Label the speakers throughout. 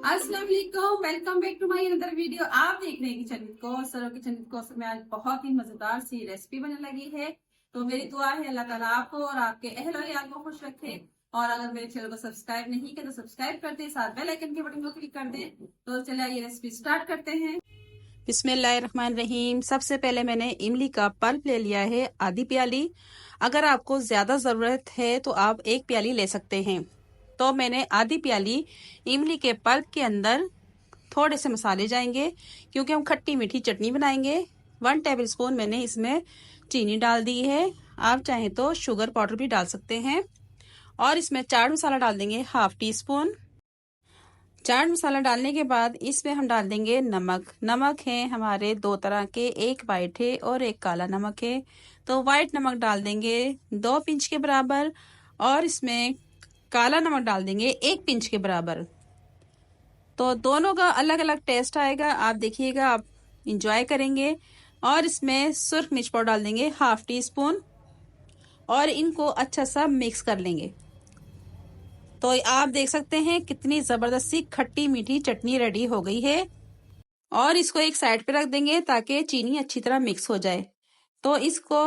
Speaker 1: अस्सलाम वालेकुम, welcome back to my another video. आप देख रहे हैं किचन विद कौस। सरो किचन विद कौस में आज बहुत ही मजेदार सी रेसिपी बनने लगी है। तो मेरी दुआ है अल्लाह ताला आपको और आपके अहल वयाल को खुश रखे। और अगर मेरे चैनल को सब्सक्राइब नहीं किया तो सब्सक्राइब कर दें, साथ बेल आइकन के बटन को क्लिक कर दें। तो चलिए ये रेसिपी स्टार्ट करते हैं।
Speaker 2: बिस्मिल्लाहिर्रहमानिर्रहीम। सबसे पहले मैंने इमली का पल्प ले लिया है आधी प्याली। अगर आपको ज़्यादा ज़रूरत है तो आप एक प्याली ले सकते हैं। तो मैंने आधी प्याली इमली के पल्प के अंदर थोड़े से मसाले जाएंगे क्योंकि हम खट्टी मीठी चटनी बनाएंगे। 1 टेबलस्पून मैंने इसमें चीनी डाल दी है। आप चाहें तो शुगर पाउडर भी डाल सकते हैं। और इसमें चाट मसाला डाल देंगे ½ टी स्पून। चाट मसाला डालने के बाद इसमें हम डाल देंगे नमक। नमक है हमारे 2 तरह के, एक वाइट है और एक काला नमक है। तो वाइट नमक डाल देंगे 2 पिंच के बराबर और इसमें काला नमक डाल देंगे 1 पिंच के बराबर। तो दोनों का अलग अलग टेस्ट आएगा, आप देखिएगा, आप इंजॉय करेंगे। और इसमें सुर्ख मिर्च पाउडर डाल देंगे ½ टी स्पून और इनको अच्छा सा मिक्स कर लेंगे। तो आप देख सकते हैं कितनी जबरदस्त सी खट्टी मीठी चटनी रेडी हो गई है। और इसको एक साइड पे रख देंगे ताकि चीनी अच्छी तरह मिक्स हो जाए। तो इसको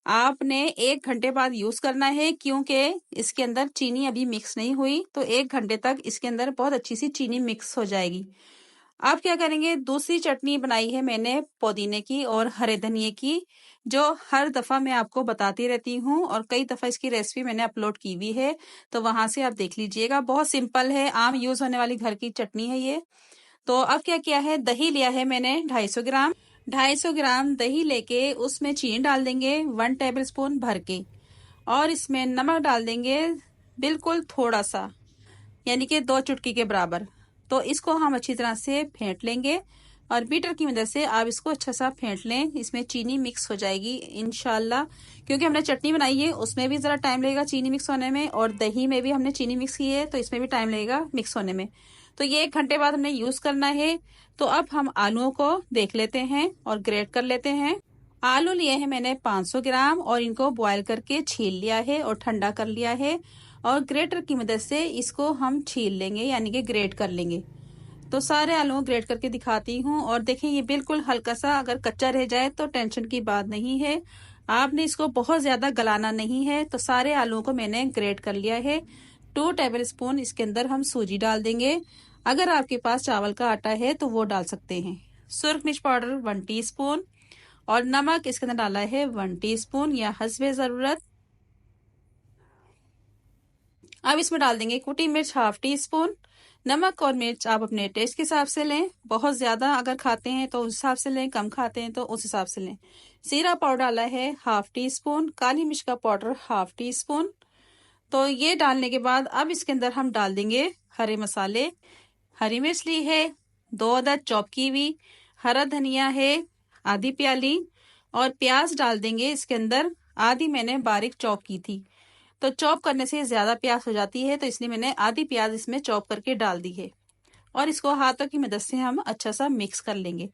Speaker 2: आपने 1 घंटे बाद यूज करना है क्योंकि इसके अंदर चीनी अभी मिक्स नहीं हुई। तो 1 घंटे तक इसके अंदर बहुत अच्छी सी चीनी मिक्स हो जाएगी। आप क्या करेंगे, दूसरी चटनी बनाई है मैंने पुदीने की और हरे धनिए की, जो हर दफा मैं आपको बताती रहती हूँ और कई दफा इसकी रेसिपी मैंने अपलोड की हुई है। तो वहां से आप देख लीजिएगा, बहुत सिंपल है, आम यूज होने वाली घर की चटनी है ये। तो अब क्या किया है, दही लिया है मैंने 250 ग्राम। 250 ग्राम दही लेके उसमें चीनी डाल देंगे 1 टेबल स्पून भर के। और इसमें नमक डाल देंगे बिल्कुल थोड़ा सा, यानी कि 2 चुटकी के बराबर। तो इसको हम अच्छी तरह से फेंट लेंगे और बीटर की मदद से आप इसको अच्छा सा फेंट लें। इसमें चीनी मिक्स हो जाएगी इंशाल्लाह, क्योंकि हमने चटनी बनाई है उसमें भी जरा टाइम लगेगा चीनी मिक्स होने में, और दही में भी हमने चीनी मिक्स की है तो इसमें भी टाइम लगेगा मिक्स होने में। तो ये 1 घंटे बाद हमने यूज करना है। तो अब हम आलूओं को देख लेते हैं और ग्रेट कर लेते हैं। आलू लिए हैं मैंने 500 ग्राम और इनको बॉयल करके छील लिया है और ठंडा कर लिया है। और ग्रेटर की मदद से इसको हम छील लेंगे, यानी कि ग्रेट कर लेंगे। तो सारे आलू ग्रेट करके दिखाती हूँ। और देखें ये बिल्कुल हल्का सा अगर कच्चा रह जाए तो टेंशन की बात नहीं है, आपने इसको बहुत ज्यादा गलाना नहीं है। तो सारे आलूओं को मैंने ग्रेट कर लिया है। 2 टेबल स्पून इसके अंदर हम सूजी डाल देंगे। अगर आपके पास चावल का आटा है तो वो डाल सकते हैं। सुर्ख मिर्च पाउडर 1 टी स्पून और नमक इसके अंदर डाला है 1 टी स्पून या हस्बे जरूरत। अब इसमें डाल देंगे कुटी मिर्च ½ टी स्पून। नमक और मिर्च आप अपने टेस्ट के हिसाब से लें, बहुत ज्यादा अगर खाते हैं तो उस हिसाब से लें, कम खाते हैं तो उस हिसाब से लें। जीरा पाउडर डाला है ½ टी स्पून, काली मिर्च का पाउडर ½ टी स्पून। तो ये डालने के बाद अब इसके अंदर हम डाल देंगे हरे मसाले। हरी मिर्च ली है 2 अदद चॉप की हुई, हरा धनिया है आधी प्याली, और प्याज डाल देंगे इसके अंदर आधी मैंने बारीक चॉप की थी। तो चॉप करने से ज्यादा प्याज हो जाती है तो इसलिए मैंने आधी प्याज इसमें चॉप करके डाल दी है। और इसको हाथों की मदद से हम अच्छा सा मिक्स कर लेंगे।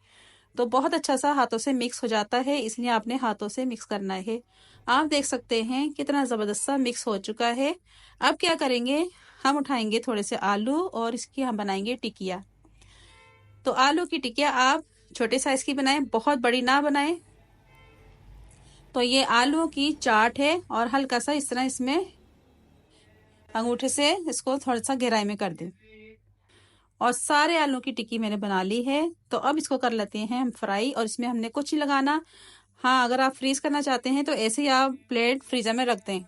Speaker 2: तो बहुत अच्छा सा हाथों से मिक्स हो जाता है, इसलिए आपने हाथों से मिक्स करना है। आप देख सकते हैं कितना जबरदस्त सा मिक्स हो चुका है। अब क्या करेंगे, हम उठाएंगे थोड़े से आलू और इसकी हम बनाएंगे टिकिया। तो आलू की टिकिया आप छोटे साइज की बनाएं, बहुत बड़ी ना बनाएं। तो ये आलू की चाट है और हल्का सा इस तरह इसमें अंगूठे से इसको थोड़ा सा गहराई में कर दें। और सारे आलू की टिक्की मैंने बना ली है। तो अब इसको कर लेते हैं हम फ्राई, और इसमें हमने कुछ नहीं लगाना। हाँ, अगर आप फ्रीज करना चाहते हैं तो ऐसे ही आप प्लेट फ्रीजर में रख दें।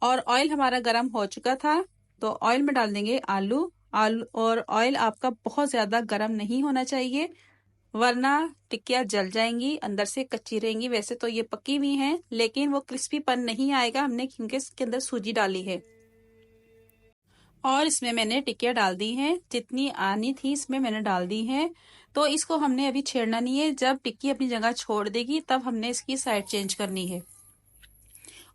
Speaker 2: और ऑयल हमारा गर्म हो चुका था तो ऑयल में डाल देंगे आलू। और ऑयल आपका बहुत ज्यादा गर्म नहीं होना चाहिए, वरना टिक्कियाँ जल जाएंगी, अंदर से कच्ची रहेंगी। वैसे तो ये पकी हुई हैं लेकिन वो क्रिस्पीपन नहीं आएगा हमने क्योंकि इसके अंदर सूजी डाली है। और इसमें मैंने टिक्कियाँ डाल दी हैं, जितनी आनी थी इसमें मैंने डाल दी हैं। तो इसको हमने अभी छेड़ना नहीं है, जब टिक्की अपनी जगह छोड़ देगी तब हमने इसकी साइड चेंज करनी है।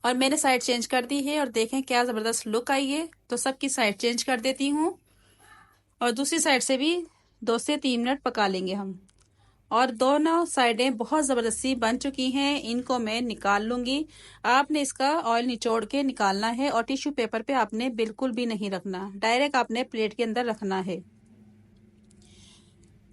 Speaker 2: और मैंने साइड चेंज कर दी है और देखें क्या जबरदस्त लुक आई है। तो सबकी साइड चेंज कर देती हूँ और दूसरी साइड से भी 2 से 3 मिनट पका लेंगे हम। और दोनों साइडें बहुत जबरदस्ती बन चुकी हैं, इनको मैं निकाल लूंगी। आपने इसका ऑयल निचोड़ के निकालना है और टिश्यू पेपर पे आपने बिल्कुल भी नहीं रखना, डायरेक्ट आपने प्लेट के अंदर रखना है।